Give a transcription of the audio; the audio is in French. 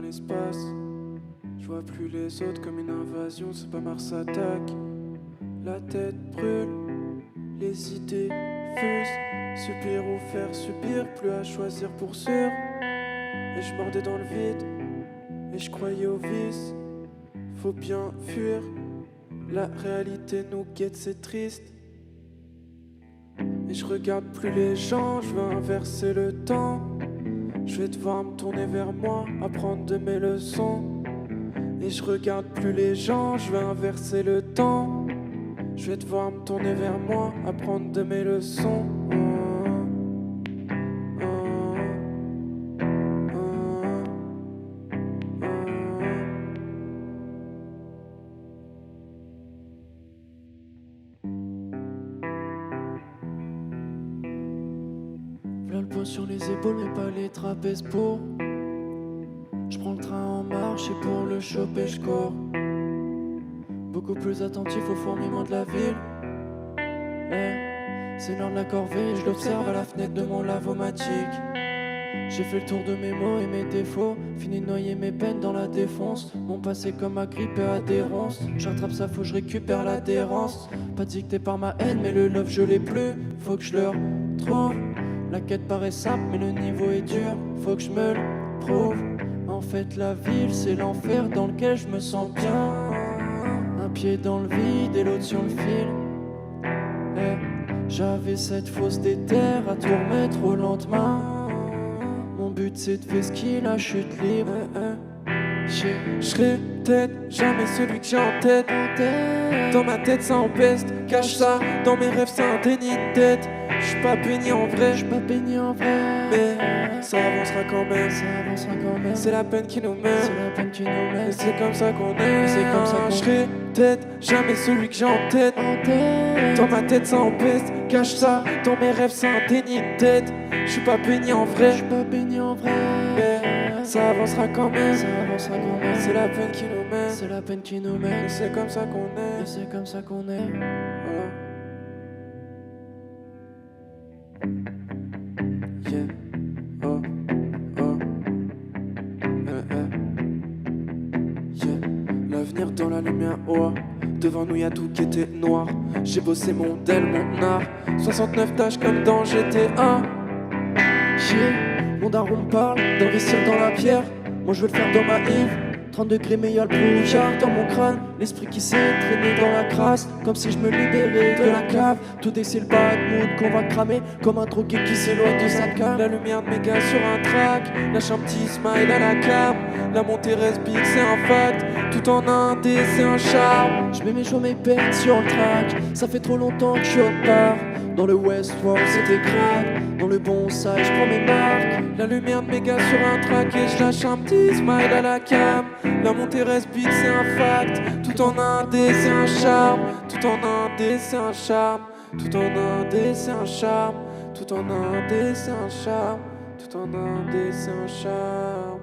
l'espace. Je vois plus les autres comme une invasion, c'est pas Mars attaque. La tête brûle, les idées fusent. Subir ou faire subir, plus à choisir pour sûr. Et je mordais dans le vide, et je croyais au vice. Faut bien fuir, la réalité nous guette, c'est triste. Et je regarde plus les gens, je veux inverser le temps. Je vais devoir me tourner vers moi, apprendre de mes leçons. Et je regarde plus les gens, je vais inverser le temps. Je vais devoir me tourner vers moi, apprendre de mes leçons. Plein le poids sur les épaules, mais pas les trapèzes pour. Je prends le train en marche et pour le choper je cours. Beaucoup plus attentif au fourmillement de la ville. C'est l'heure de la corvée, je l'observe à la fenêtre de mon lavomatique. J'ai fait le tour de mes mots et mes défauts, fini de noyer mes peines dans la défonce. Mon passé comme ma grippe et adhérence. J'attrape ça, faut que je récupère l'adhérence. Pas dicté par ma haine, mais le love je l'ai plus. Faut que je le retrouve. La quête paraît simple, mais le niveau est dur. Faut que je me le prouve. En fait, la ville, c'est l'enfer dans lequel je me sens bien. Un pied dans le vide et l'autre sur le fil. J'avais cette fausse déterre à tout remettre au lendemain. Mon but c'est de faire ce qu'il a, chute libre. Je serai peut-être jamais celui que j'ai en tête. Dans ma tête ça empeste, cache ça. Dans mes rêves c'est un déni de tête. Je suis pas béni en vrai, mais ça avancera quand même. C'est la peine qui nous met, et c'est comme ça qu'on est. Je serai peut-être jamais celui que j'ai en tête. Dans ma tête ça empeste, cache ça. Dans mes rêves c'est un déni de tête. Je suis pas béni en vrai, mais ça avancera quand même. C'est la peine qui nous met, et c'est comme ça qu'on est. Voilà. Yeah. Oh, oh. Yeah. L'avenir dans la lumière, oh. Devant nous y'a tout qui était noir. J'ai bossé mon del, mon art. 69 tâches comme dans GTA. Yeah. Mon daron me parle d'investir dans la pierre. Moi je veux le faire dans ma île. 30 degrés mais y'a le brouillard dans mon crâne. L'esprit qui s'est traîné dans la crasse. Comme si je me libérais de la cave. Tout dès que c'est le bad mood qu'on va cramer. Comme un drogué qui s'éloigne de sa cave. La lumière de mes gars sur un track. Lâche un petit smile à la cam. La montée reste big, c'est un fact. Tout en indé, c'est un charme. Je mets mes jours, mes peines sur le track. Ça fait trop longtemps que je suis au part. Dans le Westworld c'était crack. Dans le bon side je prends mes marques. La lumière de mes gars sur un track. Et je lâche un petit smile à la cam. La montée reste big, c'est un fact. Tout en indé, c'est un charme. Tout en indé, c'est un charme. Tout en indé, c'est un charme. Tout en indé, c'est un charme. Tout en indé, c'est un charme.